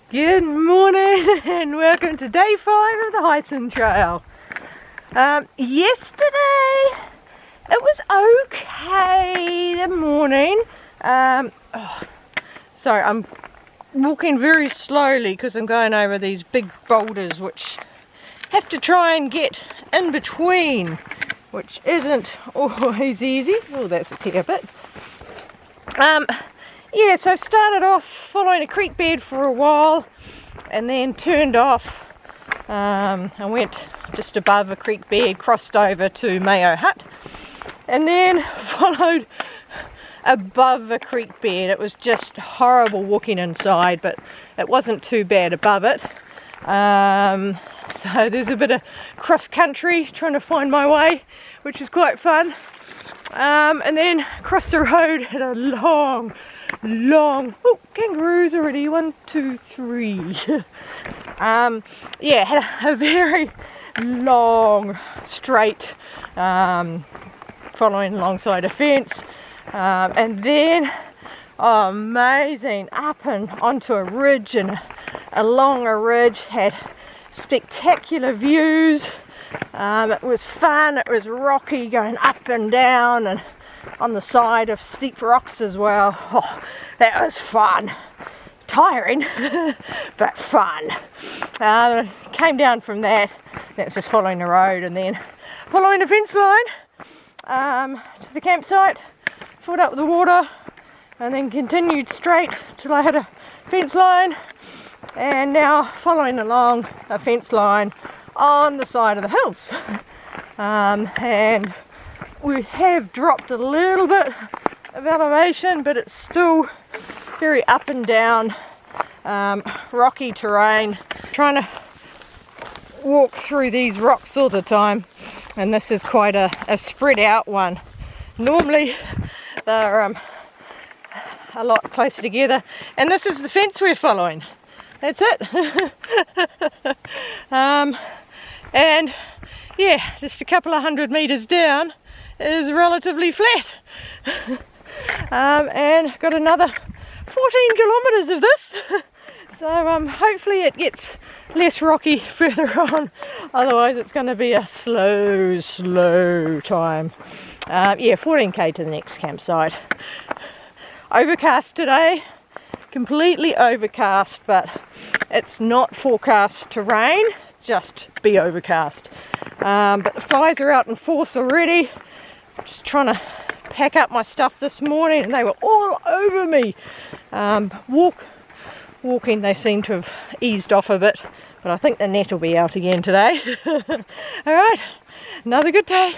Good morning and welcome to day 5 of the Heysen Trail. Yesterday it was okay, the morning. Sorry, I'm walking very slowly because I'm going over these big boulders which have to try and get in between, which isn't always easy. Oh, that's a tear bit. Yeah, so I started off following a creek bed for a while and then turned off. I went just above a creek bed, crossed over to Mayo Hut, and then followed above a creek bed. It was just horrible walking inside, but it wasn't too bad above it. So there's a bit of cross country trying to find my way, which is quite fun. And then across the road had a long, kangaroos already, 1, 2, 3. Yeah, had a very long straight, following alongside a fence, and then amazing up and onto a ridge and along a ridge, had spectacular views. It was fun, it was rocky, going up and down and on the side of steep rocks as well. Oh, that was fun. Tiring, but fun. Came down from that. That's just following the road and then following the fence line to the campsite, filled up with the water, and then continued straight till I hit a fence line, and now following along a fence line on the side of the hills. And we have dropped a little bit of elevation, but it's still very up and down, rocky terrain. Trying to walk through these rocks all the time, and this is quite a spread out one. Normally they're a lot closer together, and this is the fence we're following. That's it. And yeah, just a couple of 100 meters down is relatively flat. And got another 14 kilometers of this, so hopefully it gets less rocky further on, otherwise it's going to be a slow time. Yeah, 14k to the next campsite. Overcast today, completely overcast, but it's not forecast to rain, just be overcast. But the flies are out in force already. Just trying to pack up my stuff this morning, and they were all over me. Walking, they seem to have eased off a bit, but I think the net will be out again today. Alright, another good day.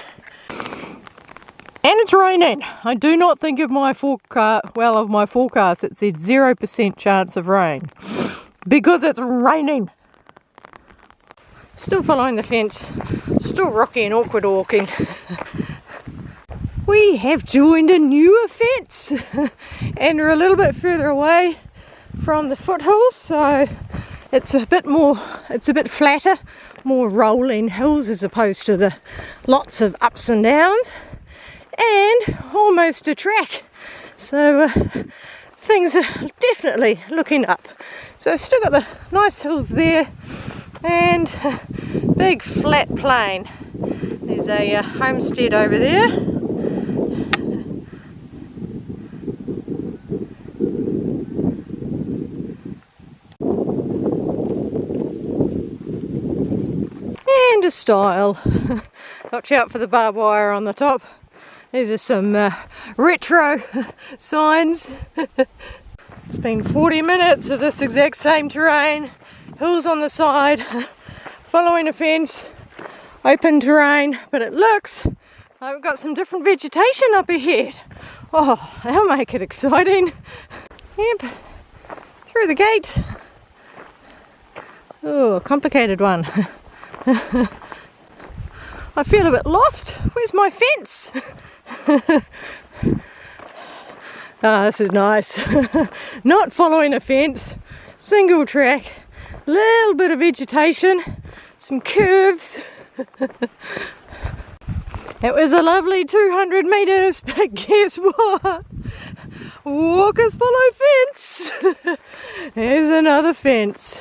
And it's raining. I do not think of my forecast. It said 0% chance of rain because it's raining. Still following the fence, still rocky and awkward walking. We have joined a newer fence and we're a little bit further away from the foothills, so it's a bit flatter, more rolling hills as opposed to the lots of ups and downs, and almost a track. So things are definitely looking up. So I've still got the nice hills there and big flat plain. There's a homestead over there. And a stile. Watch out for the barbed wire on the top. These are some retro signs. It's been 40 minutes of this exact same terrain, hills on the side, following a fence, open terrain, but it looks like we've got some different vegetation up ahead. Oh, that'll make it exciting. Yep, through the gate. Oh, a complicated one. I feel a bit lost. Where's my fence? This is nice. Not following a fence, single track, little bit of vegetation, some curves. It was a lovely 200 meters, but guess what? Walkers follow fence. There's another fence.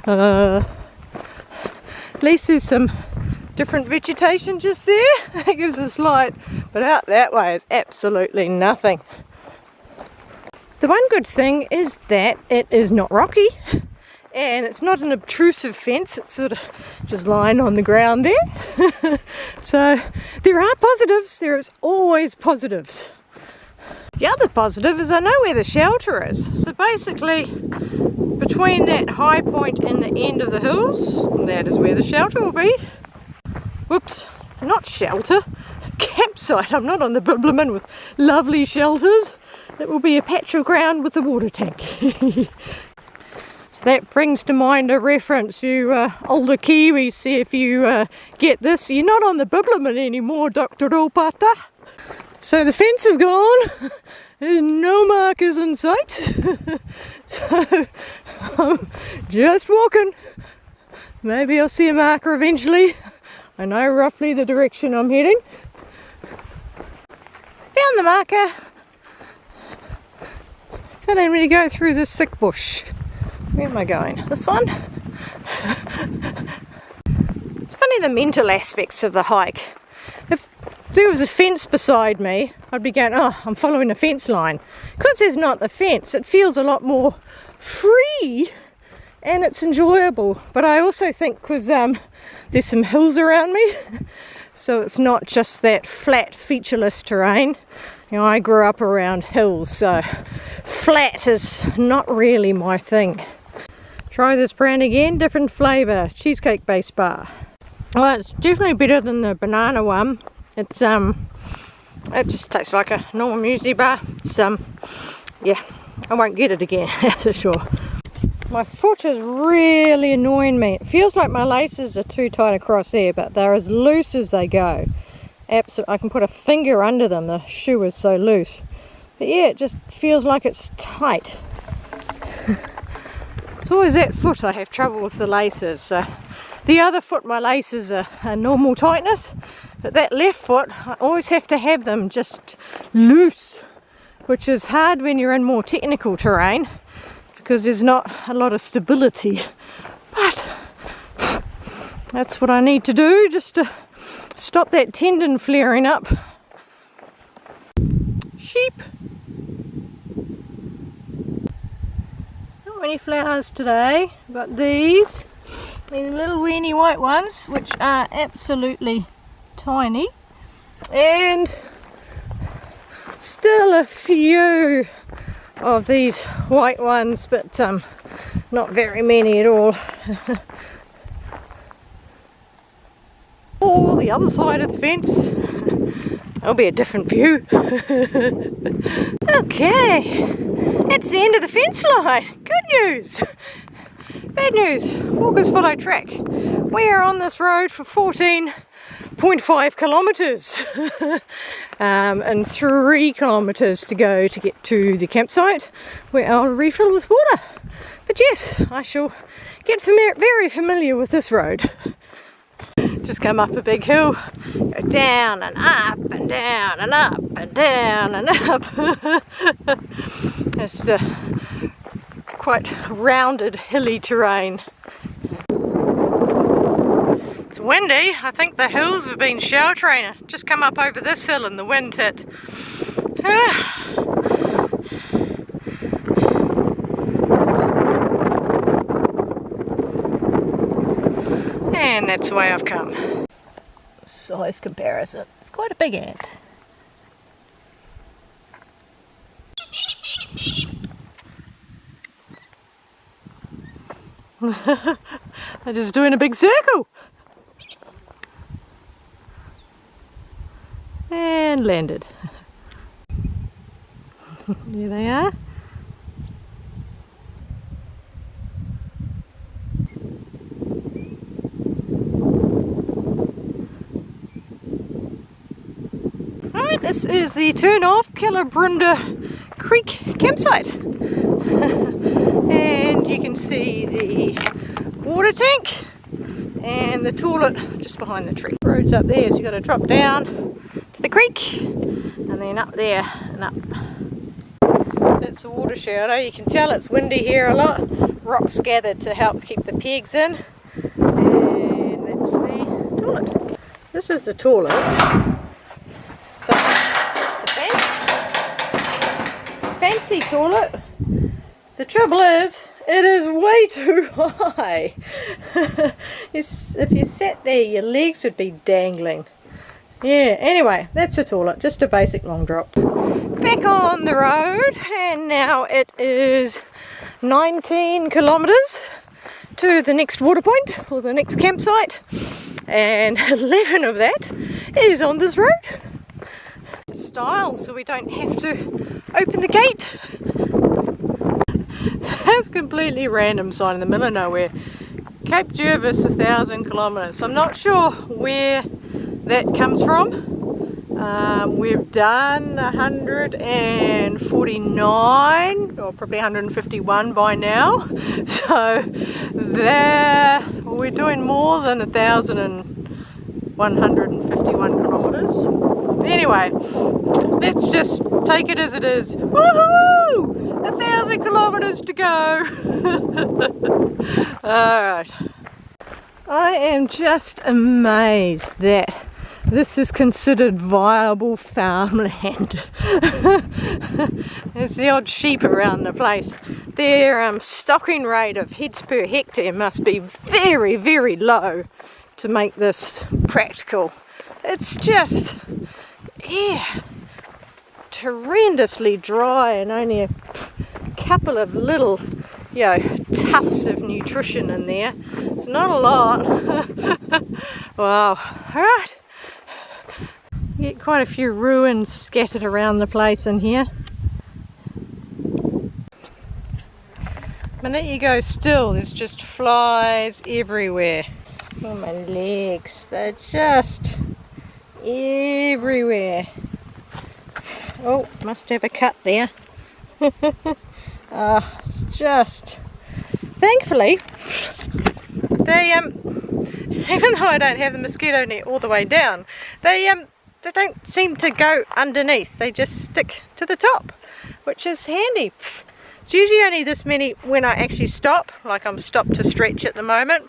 At least there's some different vegetation just there. That gives us light. But out that way is absolutely nothing. The one good thing is that it is not rocky. And it's not an obtrusive fence, it's sort of just lying on the ground there. So there are positives, there is always positives. The other positive is I know where the shelter is. So basically, between that high point and the end of the hills, that is where the shelter will be. Whoops, not shelter, campsite. I'm not on the Bibliman with lovely shelters. It will be a patch of ground with a water tank. That brings to mind a reference, you older Kiwis, see if you get this. You're not on the Bibliman anymore, Dr. Opata. So the fence is gone. There's no markers in sight. So I'm just walking. Maybe I'll see a marker eventually. I know roughly the direction I'm heading. Found the marker. Telling me to go through this thick bush. Where am I going? This one? It's funny the mental aspects of the hike. If there was a fence beside me, I'd be going, oh, I'm following a fence line. Because there's not the fence, it feels a lot more free and it's enjoyable. But I also think because there's some hills around me, so it's not just that flat, featureless terrain. You know, I grew up around hills, so flat is not really my thing. Try this brand again, different flavour, cheesecake based bar. Well, it's definitely better than the banana one. It's it just tastes like a normal muesli bar. It's yeah, I won't get it again, that's for sure. My foot is really annoying me. It feels like my laces are too tight across there, but they're as loose as they go. I can put a finger under them, the shoe is so loose. But yeah, it just feels like it's tight. It's always that foot I have trouble with the laces. So the other foot, my laces are normal tightness, but that left foot, I always have to have them just loose, which is hard when you're in more technical terrain because there's not a lot of stability. But that's what I need to do just to stop that tendon flaring up. Sheep. Not many flowers today, but these little weeny white ones, which are absolutely tiny, and still a few of these white ones, but not very many at all. Or the other side of the fence, that'll be a different view. Okay, that's the end of the fence line. Good news. Bad news, walkers follow track. We are on this road for 14.5 kilometres and 3 kilometres to go to get to the campsite where I'll refill with water. But yes, I shall get very familiar with this road. Just come up a big hill, go down and up and down and up and down and up. It's quite rounded, hilly terrain. It's windy. I think the hills have been sheltering. Just come up over this hill and the wind hit. And that's the way I've come. Size comparison. It's quite a big ant. They're just doing a big circle. And landed. There they are. Alright, this is the turn off Calabrunda Creek campsite. And you can see the water tank and the toilet just behind the tree. The road's up there, so you've got to drop down to the creek and then up there and up. That's the water shadow. You can tell it's windy here a lot. Rocks gathered to help keep the pegs in. And that's the toilet. This is the toilet. So it's a fancy toilet. The trouble is, it is way too high. If you sat there, your legs would be dangling. Yeah, anyway, that's a toilet, just a basic long drop. Back on the road, and now it is 19 kilometres to the next water point, or the next campsite, and 11 of that is on this road. Style, so we don't have to open the gate. That's a completely random sign in the middle of nowhere. Cape Jervis, 1,000 kilometres. I'm not sure where that comes from. We've done 149 or probably 151 by now, so there we're doing more than 1,151 kilometres. Anyway, let's just take it as it is. Woohoo! 1,000 kilometres to go. Alright, I am just amazed that this is considered viable farmland. There's the odd sheep around the place. Their stocking rate of heads per hectare must be very, very low to make this practical. It's just, yeah, horrendously dry and only a couple of little, you know, tufts of nutrition in there. It's not a lot. Wow. Alright. Get quite a few ruins scattered around the place in here. The minute you go still, there's just flies everywhere. Oh, my legs, they're just everywhere. Oh, must have a cut there. It's just, thankfully, they even though I don't have the mosquito net all the way down, they don't seem to go underneath. They just stick to the top, which is handy. It's usually only this many when I actually stop, like I'm stopped to stretch at the moment.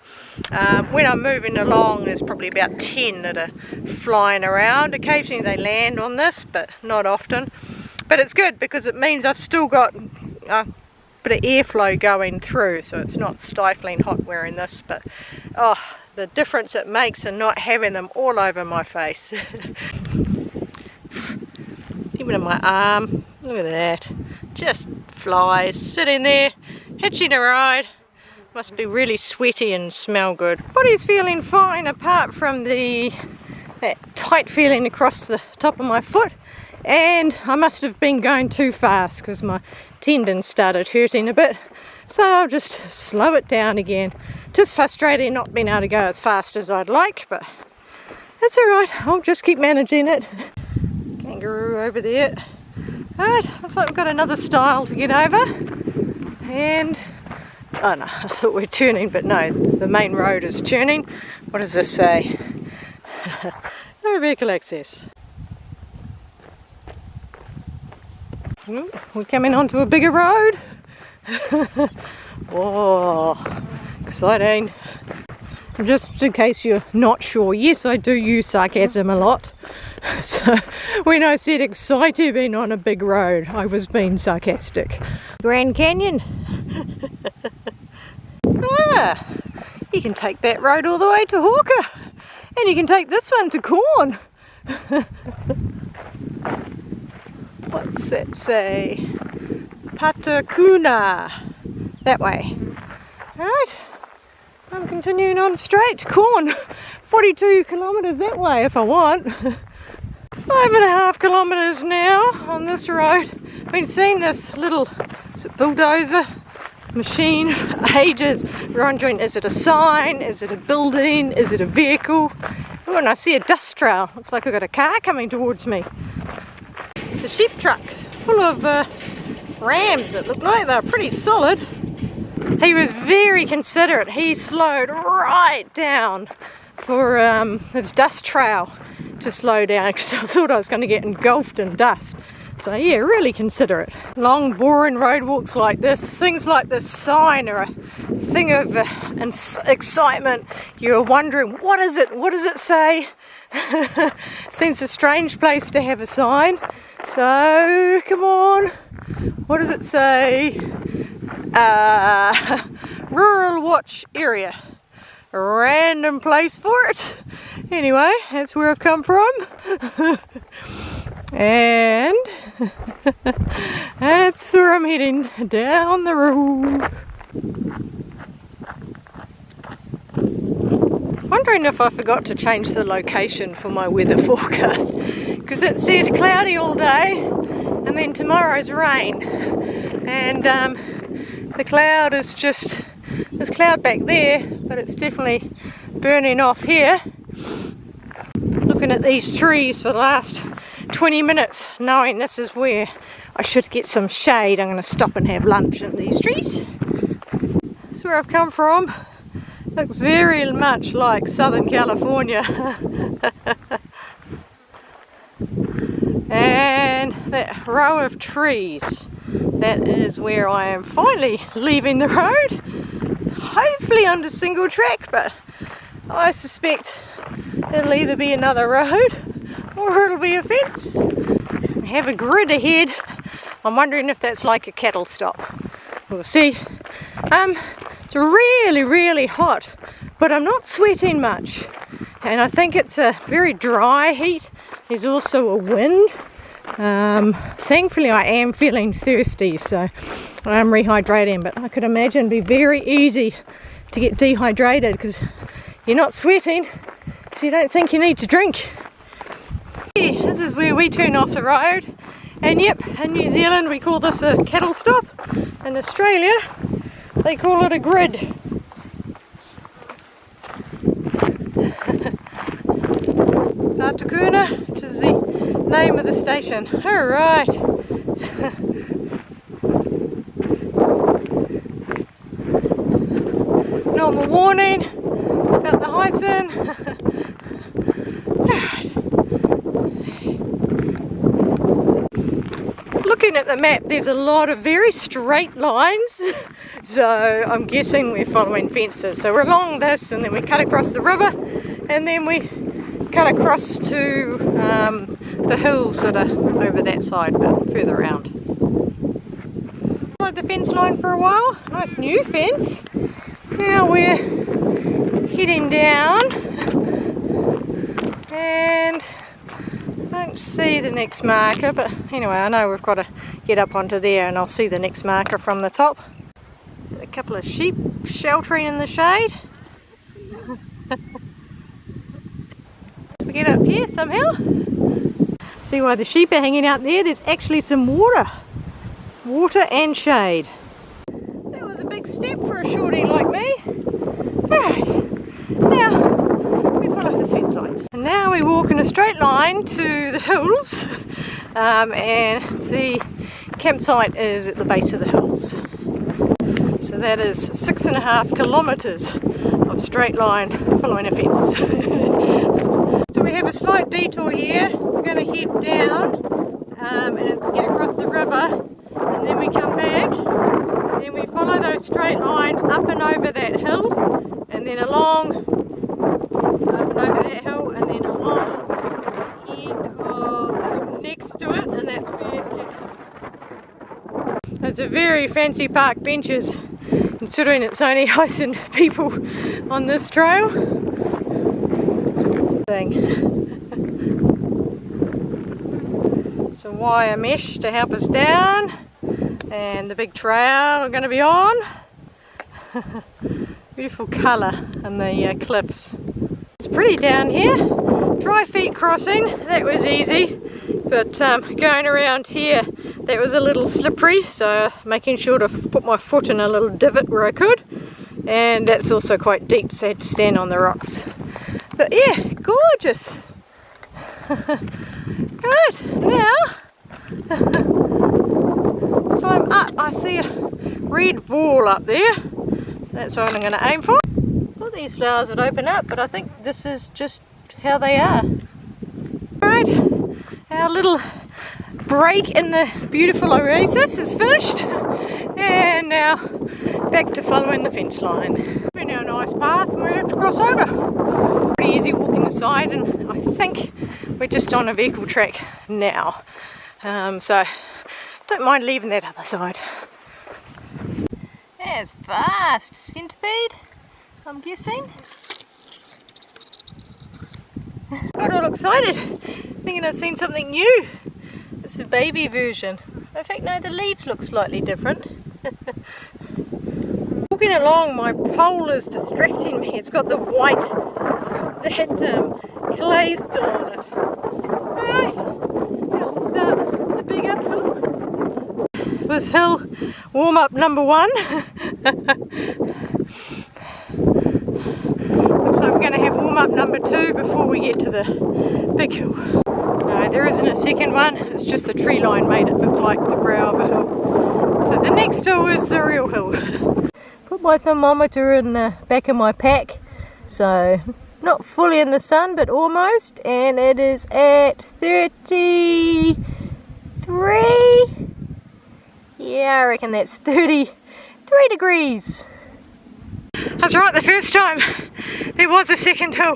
When I'm moving along, there's probably about 10 that are flying around. Occasionally they land on this, but not often. But it's good because it means I've still got a bit of airflow going through, so it's not stifling hot wearing this. But oh, the difference it makes in not having them all over my face. Even in my arm, look at that. Just flies sitting there, hitching a ride. Must be really sweaty and smell good. Body's feeling fine apart from that tight feeling across the top of my foot. And I must have been going too fast because my tendons started hurting a bit. So I'll just slow it down again. Just frustrating not being able to go as fast as I'd like, but that's alright. I'll just keep managing it. Kangaroo over there. Alright, looks like we've got another stile to get over. And, oh no, I thought we're turning, but no, the main road is turning. What does this say? No vehicle access. We're coming onto a bigger road. Whoa, exciting. Just in case you're not sure, yes, I do use sarcasm a lot. So when I said excited being on a big road, I was being sarcastic. Grand Canyon. You can take that road all the way to Hawker, and you can take this one to Corn. What's that say? Patakuna. That way. Alright, I'm continuing on straight. Corn, 42 kilometres that way if I want. 5.5 kilometres now on this road. I've been seeing this little bulldozer machine for ages. We're wondering, is it a sign? Is it a building? Is it a vehicle? Oh, and I see a dust trail. Looks like I've got a car coming towards me. It's a sheep truck full of rams that look like they're pretty solid. He was very considerate. He slowed right down for his dust trail to slow down because I thought I was going to get engulfed in dust. So yeah, really consider it. Long boring road walks like this, things like this sign are a thing of excitement. You're wondering, what is it? What does it say? Seems a strange place to have a sign. So come on, what does it say? Rural watch area. A random place for it. Anyway, that's where I've come from. And that's where I'm heading, down the road. Wondering if I forgot to change the location for my weather forecast, because it said cloudy all day and then tomorrow's rain, and the cloud is just, there's cloud back there, but it's definitely burning off here. Looking at these trees for the last 20 minutes, knowing this is where I should get some shade. I'm going to stop and have lunch in these trees. That's where I've come from. Looks very much like Southern California. And that row of trees, that is where I am finally leaving the road. Hopefully under single track, but I suspect it'll either be another road or it'll be a fence. I have a grid ahead. I'm wondering if that's like a cattle stop. We'll see. It's really hot, but I'm not sweating much, and I think it's a very dry heat. There's also a wind. Thankfully I am feeling thirsty, so I'm rehydrating, but I could imagine it'd be very easy to get dehydrated because you're not sweating, so you don't think you need to drink. This is where we turn off the road, and yep, in New Zealand we call this a cattle stop. In Australia they call it a grid. Patukuna, which is the name of the station. Alright. Normal warning about the Heysen. Looking at the map, there's a lot of very straight lines, so I'm guessing we're following fences. So we're along this, and then we cut across the river, and then we cut across to the hills that are over that side, but further around. Followed the fence line for a while. Nice new fence. Now we're heading down, and I don't see the next marker, but anyway, I know we've got to get up onto there, and I'll see the next marker from the top. A couple of sheep sheltering in the shade. We get up here somehow. See why the sheep are hanging out there? There's actually some water and shade. That was a big step for a shorty like me. Alright, now we follow this fence line. And now we walk in a straight line to the hills, and the campsite is at the base of the hills. So that is 6.5 kilometres of straight line following a fence. So we have a slight detour here. We're going to head down, and it's get across the river, and then we come back, and then we follow those straight lines up and over that hill, and then along, up and over that hill, and then along the end of the hill next to it, and that's where the campsite is. It's a very fancy park benches, considering it's only Heysen people on this trail. Some wire mesh to help us down, and the big trail we're going to be on. Beautiful colour in the cliffs. It's pretty down here. Dry feet crossing, that was easy, but going around here, that was a little slippery, so making sure to put my foot in a little divot where I could, and that's also quite deep, so I had to stand on the rocks. But yeah, gorgeous. Right, now climb up. I see a red wall up there, so that's what I'm going to aim for. I thought these flowers would open up, but I think this is just how they are. Right, our little break in the beautiful oasis is finished, and now back to following the fence line. We're now a nice path and we have to cross over. Pretty easy walking the side, and I think we're just on a vehicle track now, so don't mind leaving that other side. That's fast. Centipede, I'm guessing. Got all excited, thinking I'd seen something new. It's a baby version. In fact, no, the leaves look slightly different. Walking along, my pole is distracting me. It's got the white, that clay still on it. Alright, now to start the big uphill. This hill, warm up number 1. Looks like we're going to have warm up number 2 before we get to the big hill. No, there isn't a second one, it's just the tree line made it look like the brow of a hill. So the next hill is the real hill. Put my thermometer in the back of my pack, so not fully in the sun but almost, and it is at 33. Yeah, I reckon that's 33 degrees. I was right the first time. There was a second hill.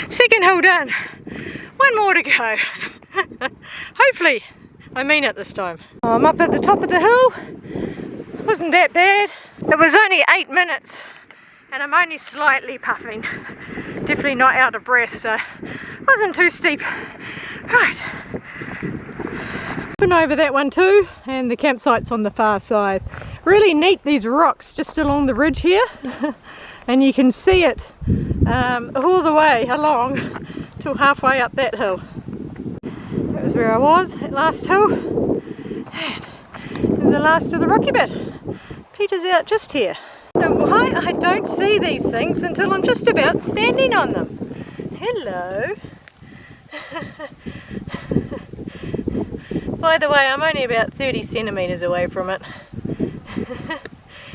Second hill done. One more to go. Hopefully, I mean it this time. I'm up at the top of the hill. Wasn't that bad. It was only 8 minutes and I'm only slightly puffing. Definitely not out of breath, so wasn't too steep. Right. Been over that one too, and the campsite's on the far side. Really neat, these rocks just along the ridge here. And you can see it all the way along till halfway up that hill. That was where I was at last hill. And there's the last of the rocky bit. Peter's out just here. Now why I don't see these things until I'm just about standing on them. Hello. By the way, I'm only about 30 centimetres away from it.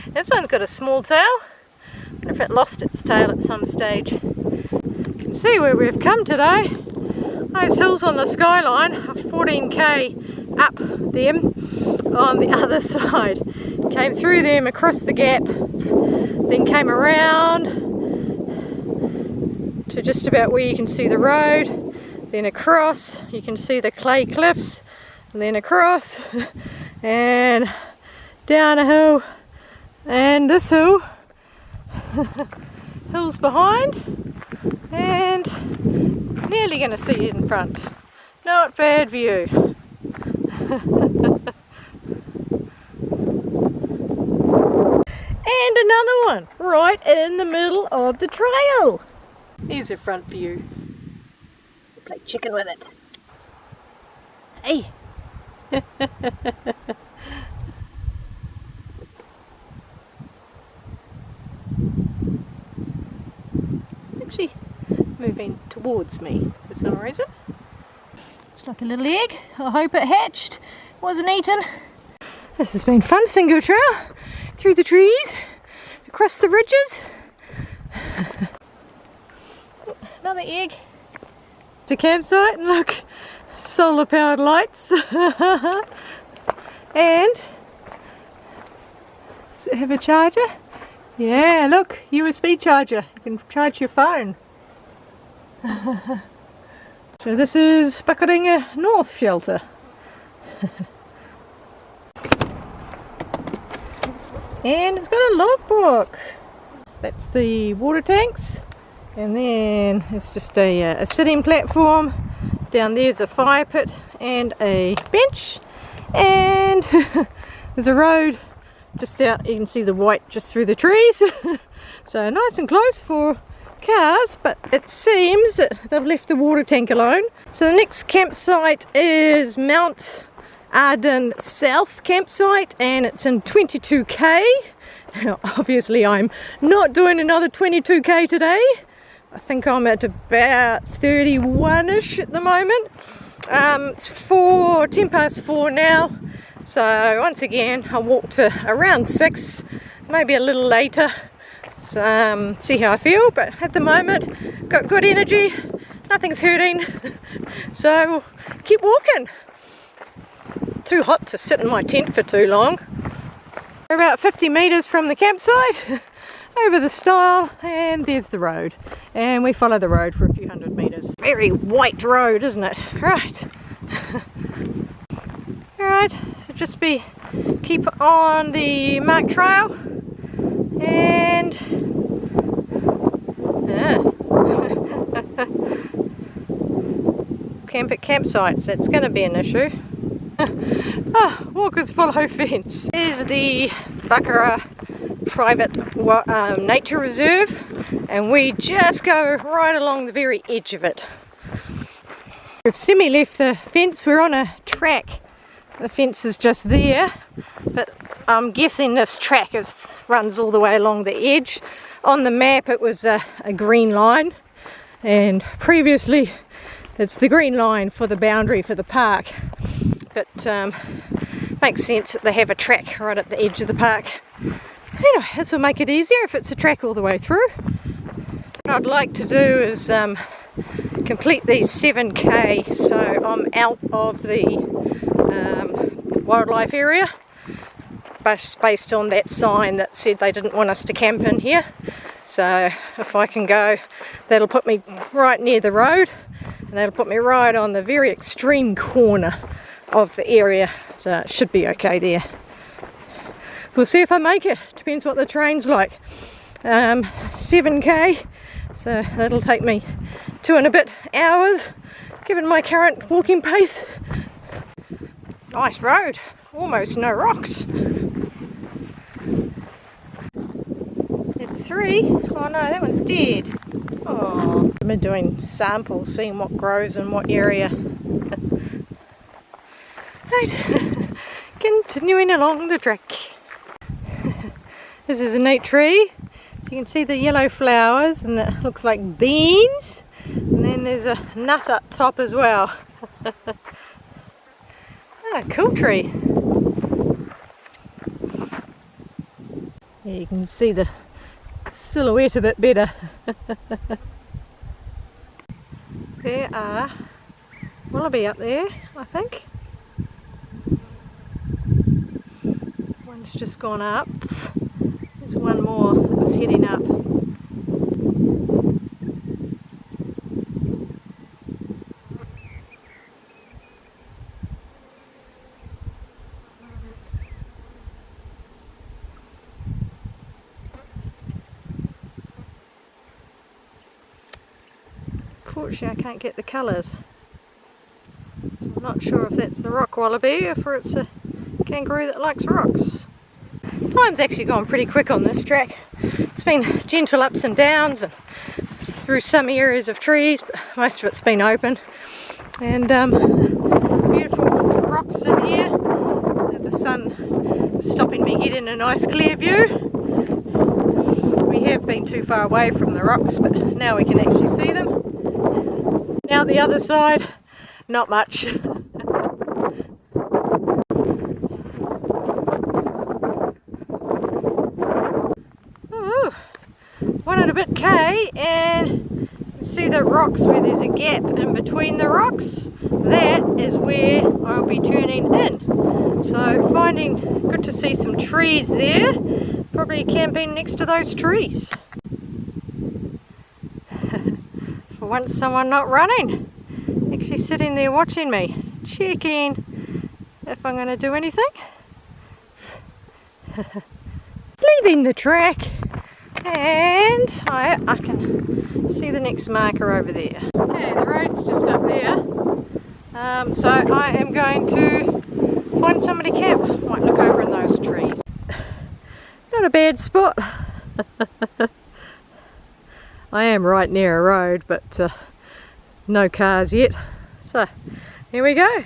This one's got a small tail. I wonder if it lost its tail at some stage. You can see where we've come today. Those hills on the skyline are 14k up them on the other side. Came through them across the gap, then came around to just about where you can see the road, then across, you can see the clay cliffs, and then across and down a hill, and this hill, hills behind, and nearly going to see it in front. Not bad view. And another one right in the middle of the trail. Here's a front view. Play chicken with it. Hey. Actually moving towards me for some reason. It's like a little egg. I hope it hatched. Wasn't eaten. This has been fun, single trail. Through the trees, across the ridges. Another egg. It's a campsite, and look, solar powered lights. And does it have a charger? Yeah, look, USB charger. You can charge your phone. So this is Buckeringa North Shelter. And it's got a logbook. That's the water tanks, and then it's just a sitting platform. Down there's a fire pit and a bench, and there's a road just out. You can see the white just through the trees. So nice and close for cars, but it seems that they've left the water tank alone. So the next campsite is Mount Arden South campsite, and it's in 22k. Now obviously I'm not doing another 22k today. I think I'm at about 31ish at the moment. It's 10 past 4 now, so once again I walked to around 6, maybe a little later. So, see how I feel, but at the moment got good energy, nothing's hurting, so we'll keep walking. Too hot to sit in my tent for too long. We're about 50 metres from the campsite, over the stile, and there's the road. And we follow the road for a few hundred metres. Very white road, isn't it? Right. Alright, so just keep on the marked trail, and camp at campsites, that's going to be an issue. Walkers follow fence. Here's the Buckera private nature reserve, and we just go right along the very edge of it. We've semi-left the fence, we're on a track. The fence is just there, but I'm guessing this track runs all the way along the edge. On the map it was a green line, and previously it's the green line for the boundary for the park, but makes sense that they have a track right at the edge of the park. Anyway, this will make it easier if it's a track all the way through. What I'd like to do is complete these 7k, so I'm out of the wildlife area, based on that sign that said they didn't want us to camp in here. So if I can go, that'll put me right near the road, and that'll put me right on the very extreme corner of the area, so it should be okay there. We'll see if I make it, depends what the terrain's like. 7k, so that'll take me 2 and a bit hours given my current walking pace. Nice road, almost no rocks. It's 3. Oh no, that one's dead. Oh, I'm doing samples, seeing what grows in what area. Right, continuing along the track. This is a neat tree, so you can see the yellow flowers, and it looks like beans, and then there's a nut up top as well. Cool tree. Yeah, you can see the silhouette a bit better. There are wallaby up there, I think. One's just gone up. There's one more that was heading up. Unfortunately, I can't get the colours, so I'm not sure if that's the rock wallaby or if it's a kangaroo that likes rocks. Time's actually gone pretty quick on this track. It's been gentle ups and downs and through some areas of trees, but most of it's been open. And beautiful rocks in here. The sun stopping me getting a nice clear view. We have been too far away from the rocks, but now we can actually see them. Now the other side, not much. Ooh, 1 and a bit K, and you can see the rocks where there's a gap in between the rocks. That is where I'll be tuning in. So good to see some trees there. Probably camping next to those trees. For once, someone not running, actually sitting there watching me, checking if I'm going to do anything. Leaving the track, and I can see the next marker over there. Okay, the road's just up there, so I am going to find somebody to camp. Might look over in those trees. Not a bad spot. I am right near a road, but no cars yet. So here we go.